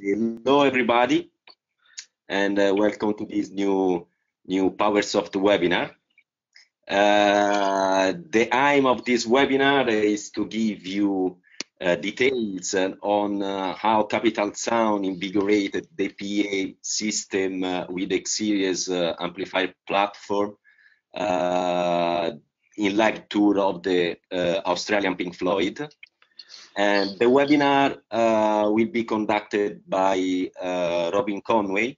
Hello, everybody, and welcome to this new Powersoft webinar. The aim of this webinar is to give you details on how Capital Sound invigorated the PA system with the X-Series amplifier platform in live tour of the Australian Pink Floyd. And the webinar will be conducted by Robin Conway,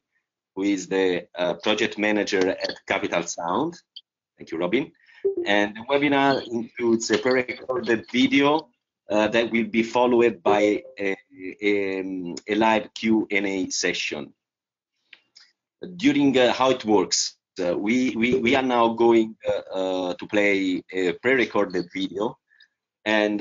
who is the project manager at Capital Sound. Thank you, Robin. And the webinar includes a pre-recorded video that will be followed by a live Q&A session. During how it works, we are now going to play a pre-recorded video, and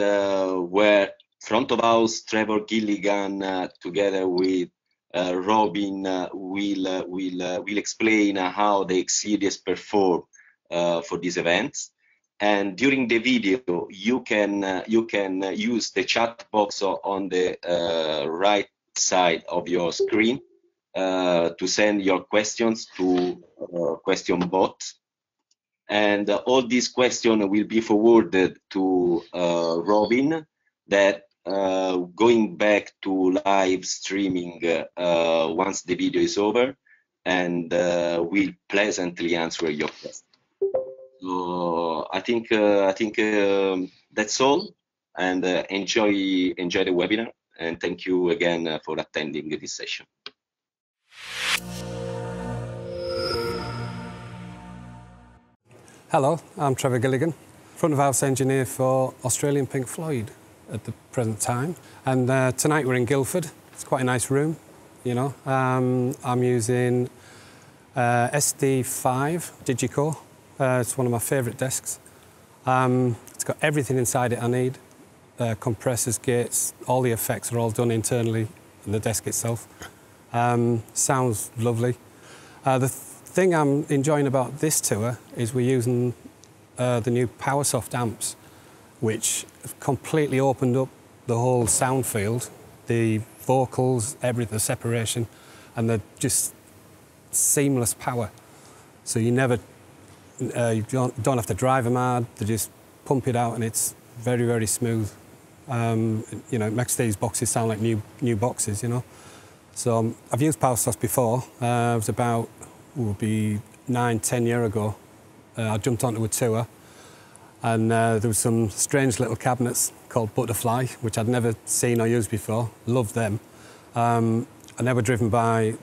where front of house Trevor Gilligan together with Robin will explain how the X-Series perform for these events. And during the video, you can use the chat box on the right side of your screen to send your questions to question bot. And all these questions will be forwarded to Robin, that going back to live streaming once the video is over, and will pleasantly answer your questions. So I think that's all, and enjoy the webinar, and thank you again for attending this session. Hello, I'm Trevor Gilligan, front of house engineer for Australian Pink Floyd at the present time. And tonight we're in Guildford. It's quite a nice room, you know. I'm using SD5 Digicore. It's one of my favourite desks. It's got everything inside it I need. Compressors, gates, all the effects are all done internally in the desk itself. Sounds lovely. The thing I'm enjoying about this tour is we're using the new Powersoft amps, which have completely opened up the whole sound field, the vocals, everything, the separation, and they're just seamless power. So you never, you don't have to drive them hard. They just pump it out, and it's very, very smooth. You know, it makes these boxes sound like new boxes, you know. So I've used Powersoft before. It was about, would be 9-10 years ago. I jumped onto a tour, and there was some strange little cabinets called Butterfly, which I'd never seen or used before. Loved them. And they were driven by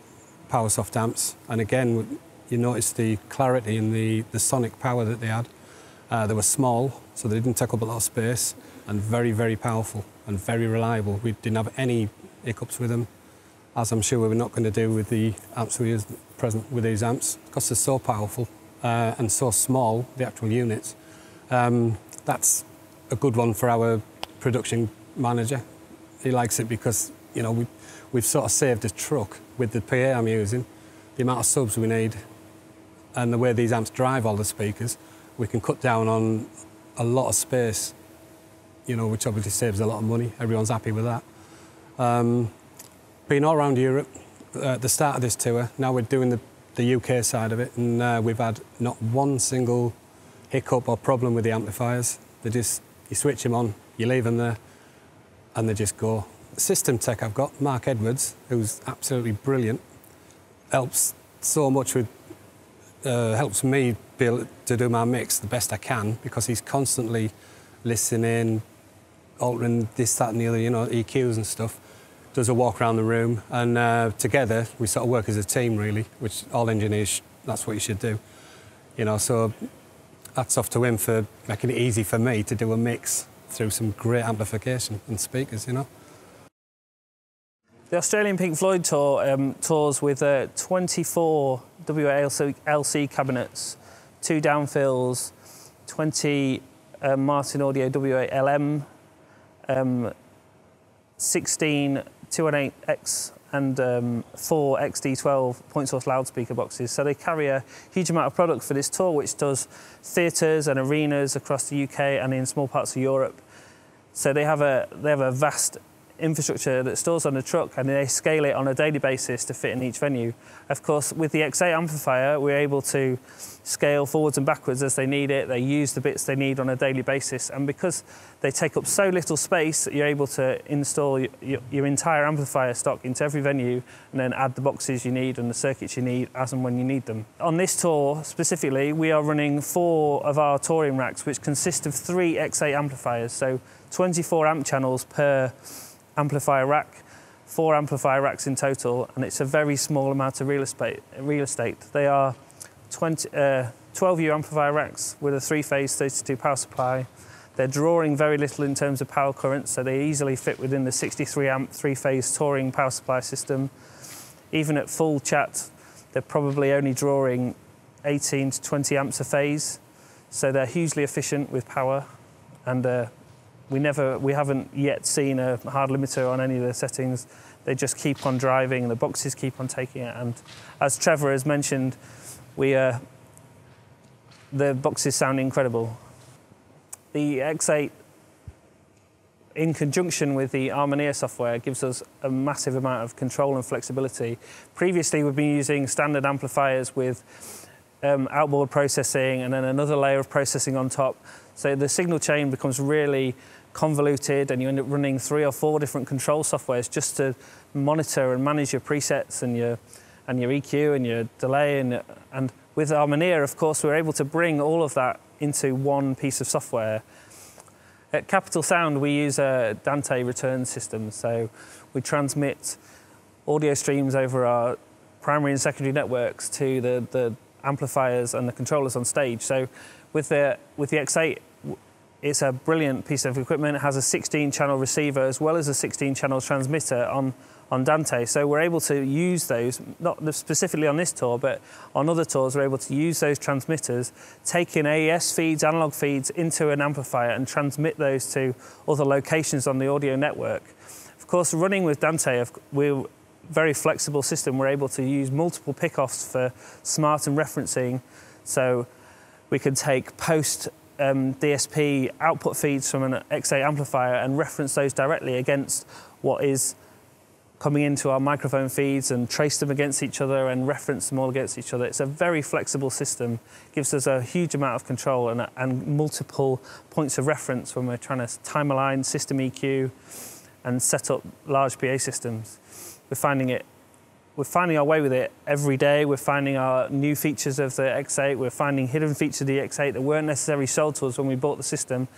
Powersoft amps, and again you notice the clarity and the sonic power that they had. They were small, so they didn't take up a lot of space, and very, very powerful and very reliable. We didn't have any hiccups with them, as I'm sure we're not going to do with the amps we use present with these amps, because they're so powerful and so small, the actual units. That's a good one for our production manager. He likes it because, you know, we've sort of saved a truck with the PA I'm using, the amount of subs we need, and the way these amps drive all the speakers. We can cut down on a lot of space, you know, which obviously saves a lot of money. Everyone's happy with that. Been all around Europe at the start of this tour. Now we're doing the UK side of it, and we've had not one single hiccup or problem with the amplifiers. They just, you switch them on, you leave them there, and they just go. System tech I've got, Mark Edwards, who's absolutely brilliant, helps so much with, helps me be able to do my mix the best I can, because he's constantly listening, altering this, that and the other, you know, EQs and stuff. Does a walk around the room, and together we sort of work as a team, really, which all engineers, that's what you should do. You know, so hats off to him for making it easy for me to do a mix through some great amplification and speakers, you know. The Australian Pink Floyd tour tours with 24 WA-LC cabinets, 2 downfills, 20 Martin Audio WA-LM, 16 218X and 4 XD12 point source loudspeaker boxes. So they carry a huge amount of product for this tour, which does theatres and arenas across the UK and in small parts of Europe. So they have a vast infrastructure that stores on the truck, and they scale it on a daily basis to fit in each venue. Of course, with the X8 amplifier, we're able to scale forwards and backwards as they need it. They use the bits they need on a daily basis, and because they take up so little space, you're able to install your entire amplifier stock into every venue and then add the boxes you need and the circuits you need as and when you need them. On this tour specifically, we are running 4 of our touring racks, which consist of 3 X8 amplifiers, so 24 amp channels per amplifier rack, 4 amplifier racks in total, and it's a very small amount of real estate. They are 12U amplifier racks with a 3-phase 32 power supply. They're drawing very little in terms of power current, so they easily fit within the 63 amp 3-phase touring power supply system. Even at full chat, they're probably only drawing 18 to 20 amps a phase, so they're hugely efficient with power, and we haven't yet seen a hard limiter on any of the settings. They just keep on driving, the boxes keep on taking it, and as Trevor has mentioned, the boxes sound incredible. The X8, in conjunction with the Harmonia software, gives us a massive amount of control and flexibility. Previously, we've been using standard amplifiers with outboard processing and then another layer of processing on top. So the signal chain becomes really convoluted, and you end up running 3 or 4 different control softwares just to monitor and manage your presets and your EQ and your delay. And with Harmonia, of course, we're able to bring all of that into one piece of software. At Capital Sound, we use a Dante return system, so we transmit audio streams over our primary and secondary networks to the amplifiers and the controllers on stage. So with the X8, it's a brilliant piece of equipment. It has a 16-channel receiver as well as a 16-channel transmitter on Dante. So we're able to use those, not specifically on this tour, but on other tours, we're able to use those transmitters, take in AES feeds, analog feeds into an amplifier and transmit those to other locations on the audio network. Of course, running with Dante, we're a very flexible system. We're able to use multiple pickoffs for smart and referencing. So we can take post DSP output feeds from an X8 amplifier and reference those directly against what is coming into our microphone feeds and trace them against each other and reference them all against each other. It's a very flexible system, gives us a huge amount of control and multiple points of reference when we're trying to time align system EQ and set up large PA systems. We're finding our way with it every day. We're finding our new features of the X8. We're finding hidden features of the X8 that weren't necessarily sold to us when we bought the system,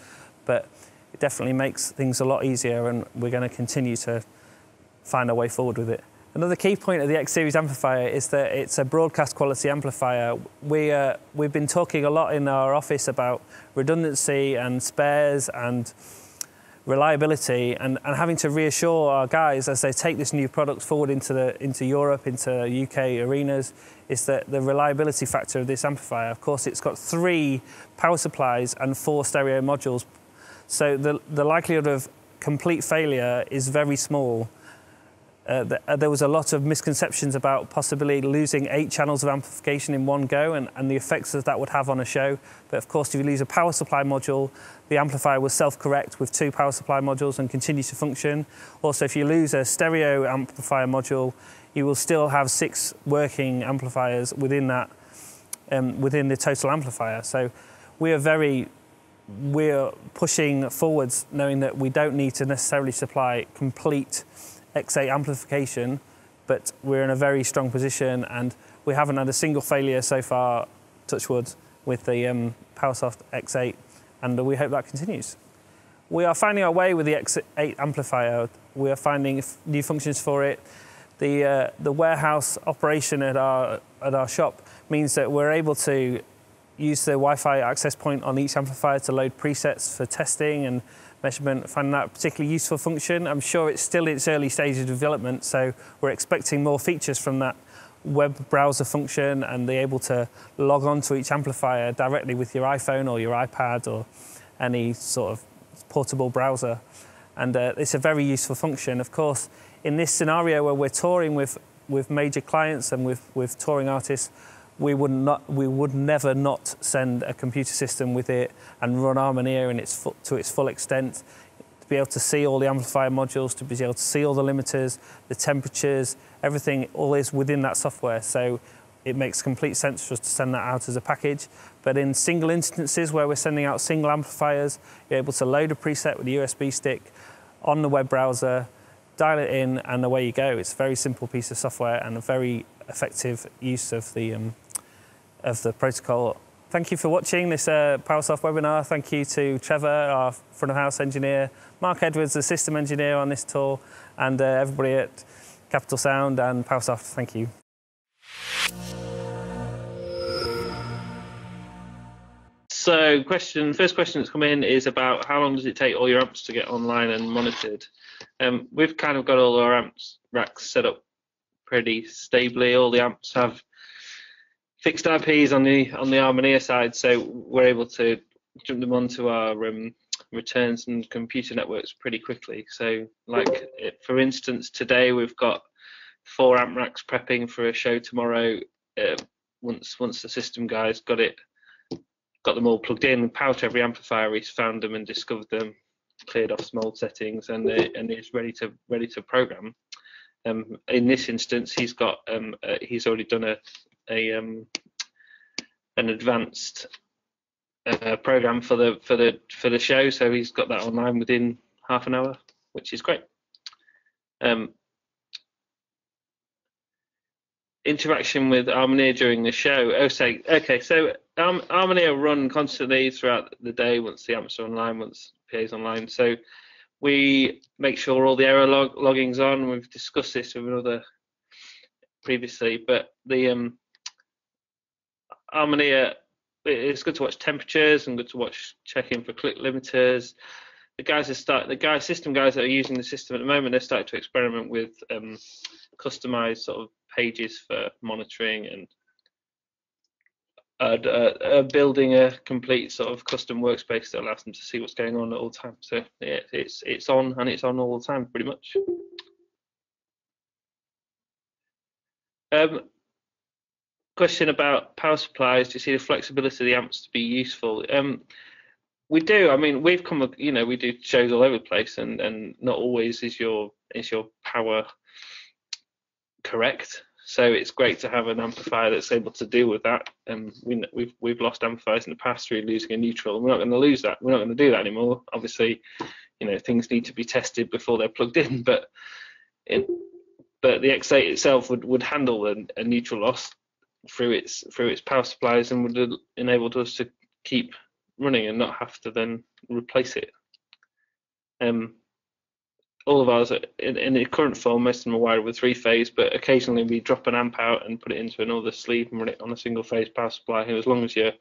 but it definitely makes things a lot easier, and we're going to continue to find our way forward with it. Another key point of the X series amplifier is that it's a broadcast quality amplifier. We've been talking a lot in our office about redundancy and spares and reliability, and having to reassure our guys as they take this new product forward into Europe, into UK arenas, is that the reliability factor of this amplifier. Of course, it's got 3 power supplies and 4 stereo modules, so the likelihood of complete failure is very small. There was a lot of misconceptions about possibly losing 8 channels of amplification in one go and the effects that would have on a show. But of course, if you lose a power supply module, the amplifier will self-correct with 2 power supply modules and continue to function. Also, if you lose a stereo amplifier module, you will still have 6 working amplifiers within that, within the total amplifier. So we're pushing forwards, knowing that we don't need to necessarily supply complete X8 amplification, but we're in a very strong position, and we haven't had a single failure so far, touch wood, with the Powersoft X8, and we hope that continues. We are finding our way with the X8 amplifier. We are finding new functions for it. The warehouse operation at our shop means that we're able to use the Wi-Fi access point on each amplifier to load presets for testing and measurement. Find that a particularly useful function. I'm sure it's still in its early stages of development, so we're expecting more features from that web browser function and be able to log on to each amplifier directly with your iPhone or your iPad or any sort of portable browser. And it's a very useful function. Of course, in this scenario where we're touring with major clients and with touring artists, we would never not send a computer system with it and run Harmonia to its full extent. to be able to see all the amplifier modules, to be able to see all the limiters, the temperatures, everything, all is within that software. So it makes complete sense for us to send that out as a package. But in single instances where we're sending out single amplifiers, you're able to load a preset with a USB stick on the web browser, dial it in, and away you go. It's a very simple piece of software and a very effective use of the protocol. Thank you for watching this Powersoft webinar. Thank you to Trevor, our front of house engineer, Mark Edwards, the system engineer on this tour, and everybody at Capital Sound and Powersoft. Thank you. So first question that's come in is about how long does it take all your amps to get online and monitored? We've kind of got all our amps racks set up pretty stably. All the amps have fixed IPs on the Harmonia side, so we're able to jump them onto our returns and computer networks pretty quickly. So, like for instance, today we've got 4 amp racks prepping for a show tomorrow. Once the system guys got them all plugged in, power to every amplifier, he's found them and discovered them, cleared off some old settings, and it's ready to program. In this instance, he's already done an advanced program for the show, so he's got that online within half an hour, which is great. Interaction with Harmonia during the show. So Harmonia run constantly throughout the day once the amps are online, once PA's online. So we make sure all the error logging's on. We've discussed this with another previously, but the Harmonia, it's good to watch temperatures and good to watch checking for click limiters. The system guys that are using the system at the moment, they're starting to experiment with customized sort of pages for monitoring and building a complete sort of custom workspace that allows them to see what's going on at all times. So yeah, it's on, and it's on all the time pretty much. Question about power supplies. Do you see the flexibility of the amps to be useful? We do. I mean, we've come, we do shows all over the place, and not always is your power correct. So it's great to have an amplifier that's able to deal with that. And we've lost amplifiers in the past through losing a neutral. We're not going to lose that. We're not going to do that anymore. Obviously, things need to be tested before they're plugged in. But the X8 itself would handle a neutral loss through its power supplies, and would enable us to keep running and not have to then replace it. All of ours, in the current form, most of them are wired with 3-phase, but occasionally we drop an amp out and put it into another sleeve and run it on a single-phase power supply. And as long as your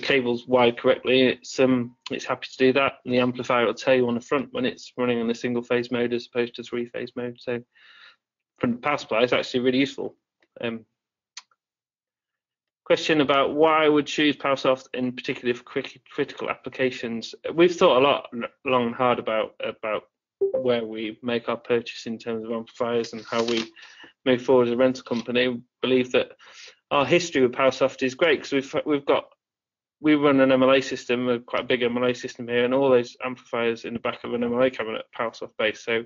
cable's wired correctly, it's happy to do that. And the amplifier will tell you on the front when it's running on a single-phase mode as opposed to 3-phase mode. So from the power supply, it's actually really useful. Question about why I would choose Powersoft in particular for critical applications. We've thought a lot, long and hard about where we make our purchase in terms of amplifiers and how we move forward as a rental company. We believe that our history with Powersoft is great because we run an MLA system, quite a big MLA system here, and all those amplifiers in the back of an MLA cabinet are Powersoft based. So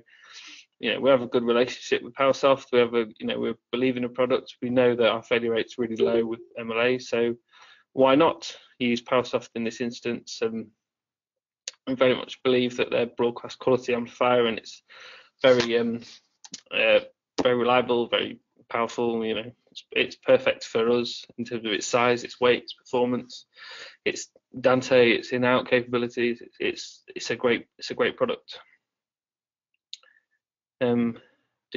we have a good relationship with Powersoft. We believe in the product. We know that our failure rate's really low with MLA, so why not use Powersoft in this instance? I very much believe that they're broadcast quality amplifier, and it's very reliable, very powerful. It's perfect for us in terms of its size, its weight, its performance, its Dante, its in-out capabilities. It's a great product. Do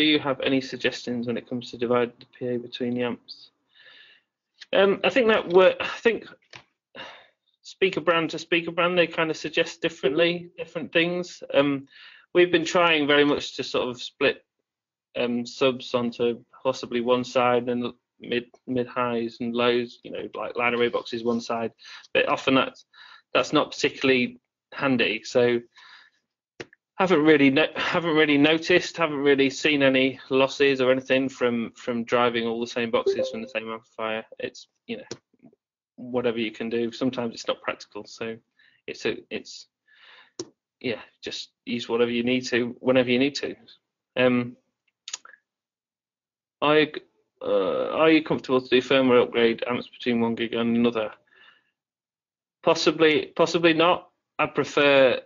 you have any suggestions when it comes to divide the PA between the amps? I think speaker brand to speaker brand, they kind of suggest different things. We've been trying very much to sort of split subs onto possibly one side and mid highs and lows, like line array boxes one side, but often that's not particularly handy. So haven't really noticed, haven't really seen any losses or anything from driving all the same boxes from the same amplifier. It's whatever you can do. Sometimes it's not practical, so it's yeah, just use whatever you need to whenever you need to. Are you comfortable to do firmware upgrade amps between 1 gig and another? Possibly not. I prefer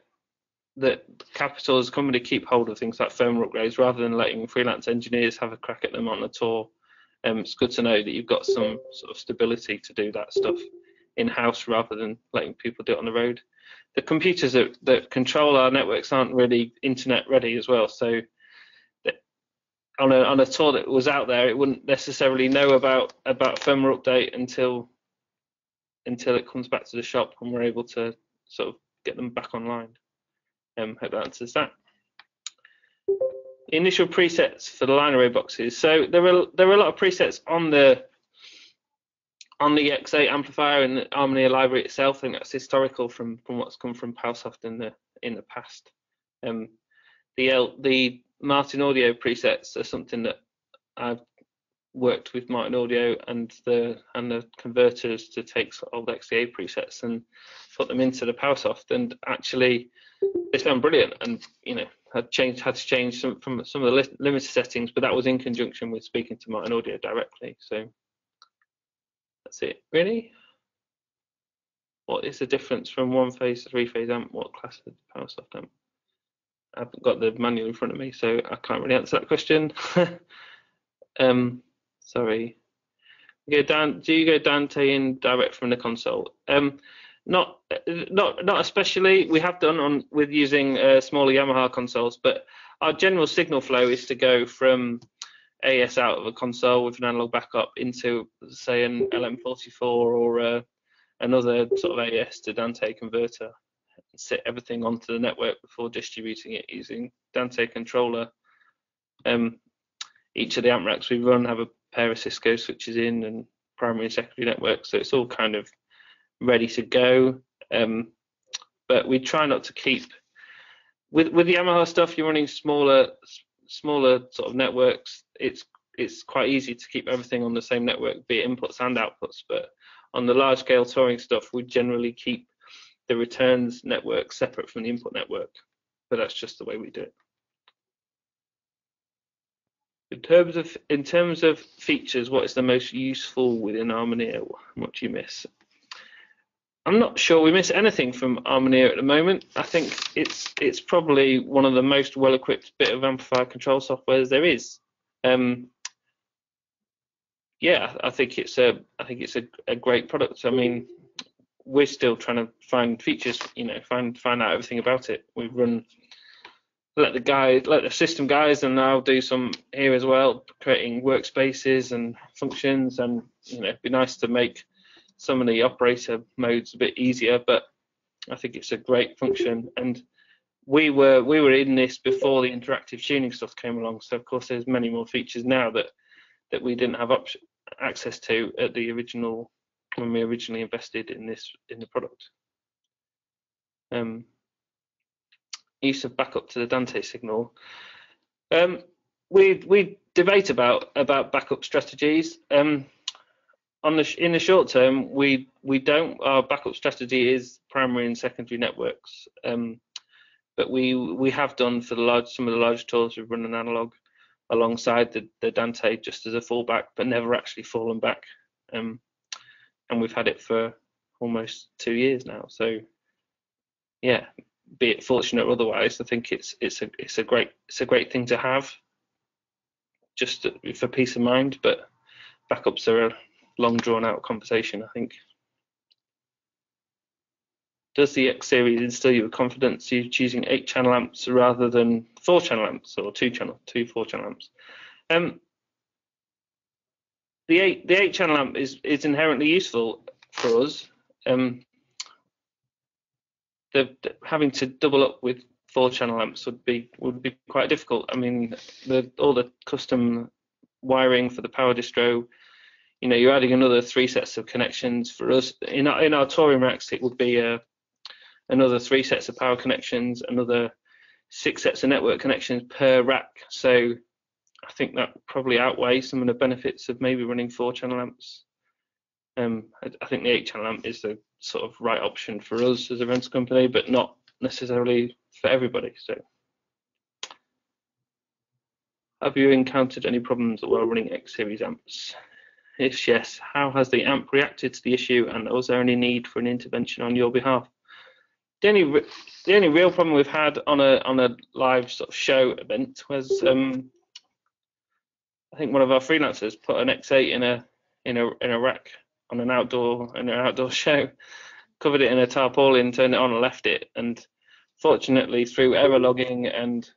that Capital as a company keep hold of things like firmware upgrades rather than letting freelance engineers have a crack at them on the tour. It's good to know that you've got some sort of stability to do that stuff in-house rather than letting people do it on the road. The computers that control our networks aren't really internet ready as well, so on a tour that was out there, it wouldn't necessarily know about firmware update until it comes back to the shop and we're able to sort of get them back online. Hope that answers that. Initial presets for the line array boxes. So there are a lot of presets on the X8 amplifier and the Harmonia library itself. I think that's historical from what's come from Powersoft in the past. The Martin Audio presets are something that I've worked with Martin Audio and the converters to take old XDA presets and put them into the Powersoft, and actually they sound brilliant. And had to change some of the limiter settings, but that was in conjunction with speaking to Martin Audio directly. So that's it, really. What is the difference from 1-phase to 3-phase amp? What class of Powersoft amp? I haven't got the manual in front of me, so I can't really answer that question. Sorry. Do you go Dante in direct from the console? Not especially. We have done with using smaller Yamaha consoles, but our general signal flow is to go from AS out of a console with an analog backup into, say, an LM44 or another sort of AS to Dante converter. Set everything onto the network before distributing it using Dante controller. Each of the amp racks we run have a pair of Cisco switches in and primary and secondary networks, so it's all kind of ready to go. But we try not to keep with the Yamaha stuff. You're running smaller sort of networks. It's quite easy to keep everything on the same network, be it inputs and outputs. But on the large scale touring stuff, we generally keep the returns network separate from the input network, but that's just the way we do it. In terms of features, what is the most useful within Harmonia? What do you miss? I'm not sure we miss anything from Harmonia at the moment. I think it's probably one of the most well-equipped bit of amplifier control software there is. Yeah, I think it's a great product. I mean, we're still trying to find features, find out everything about it. We let the system guys, and I'll do some here as well, creating workspaces and functions, and it'd be nice to make some of the operator modes a bit easier. But I think it's a great function, and we were in this before the interactive tuning stuff came along. So of course there's many more features now that we didn't have access to at the original, when we originally invested in the product. Use of backup to the Dante signal. We debate about backup strategies. In the short term, we don't. Our backup strategy is primary and secondary networks. But we have done for some of the larger tours. We've run an analog alongside the Dante just as a fallback, but never actually fallen back. And we've had it for almost 2 years now. So yeah, be it fortunate or otherwise, I think it's a great thing to have, just for peace of mind. But backups are a long drawn out conversation, I think. Does the X series instill you with confidence you choosing 8-channel amps rather than 4-channel amps or 2 4-channel amps? The 8-channel amp is inherently useful for us. Having to double up with 4-channel amps would be quite difficult. I mean, all the custom wiring for the power distro, you're adding another 3 sets of connections. For us in our touring racks, it would be another 3 sets of power connections, another 6 sets of network connections per rack. So I think that probably outweighs some of the benefits of maybe running 4-channel amps. I think the 8-channel amp is the sort of right option for us as a rental company, but not necessarily everybody. So, have you encountered any problems while running X series amps? If yes, how has the amp reacted to the issue, and was there any need for an intervention on your behalf? The only real problem we've had on a live sort of show event was I think one of our freelancers put an X8 in a rack on an outdoor show, covered it in a tarpaulin, turned it on and left it, and fortunately through error logging and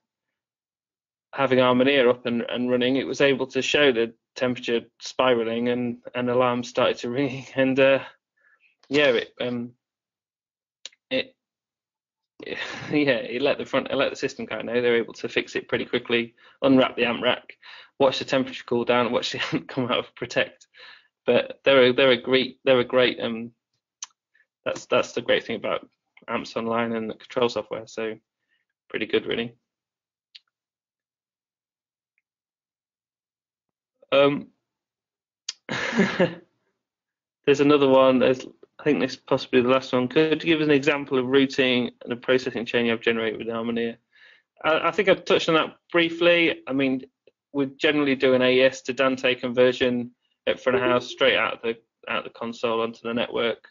having Harmonia up and running, it was able to show the temperature spiraling, and alarms started to ring, and it let the system guy know. They were able to fix it pretty quickly, unwrap the amp rack, watch the temperature cool down, watch the amp come out of protect. But they're great. That's the great thing about amps online and the control software. So pretty good, really. There's another one. I think this is possibly the last one. Could you give us an example of routing and a processing chain you have generated with Harmonia? I think I've touched on that briefly. I mean, we generally do an AES to Dante conversion at front of house, straight out of the console onto the network,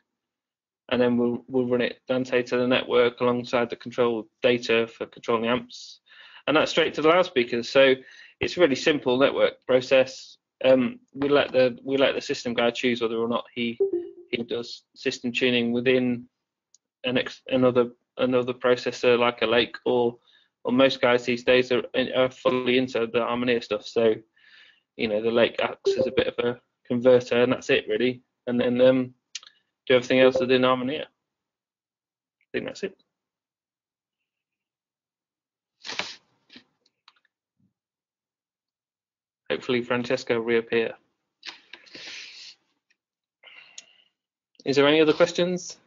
and then we'll run it Dante to the network alongside the control data for controlling amps, and that's straight to the loudspeakers. So it's a really simple network process. We let the system guy choose whether or not he does system tuning within another processor like a Lake, or most guys these days are fully into the Harmonia stuff. So the Lake acts as a bit of a converter, and that's it really. And then do everything else within Harmonia. I think that's it. Hopefully Francesco will reappear. Is there any other questions?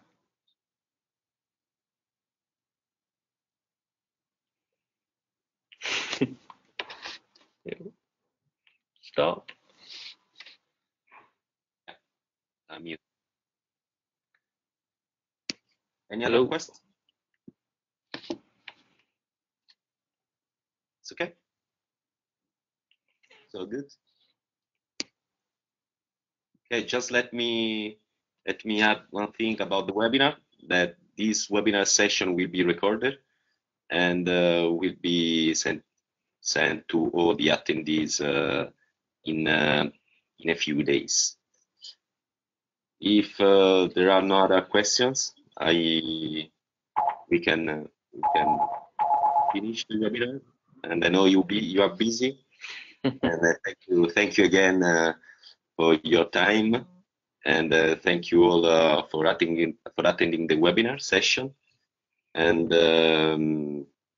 Stop. Mute. Any other questions? It's okay. So good. Okay, just let me add one thing about the webinar, that this webinar session will be recorded and will be sent to all the attendees in a few days. If there are no other questions, we can finish the webinar. And I know you are busy. And thank you again for your time, and thank you all for attending the webinar session. And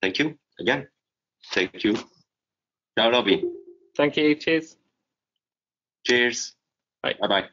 thank you again. Thank you. Ciao, Robin. Thank you. Cheers. Cheers. Bye. Bye-bye.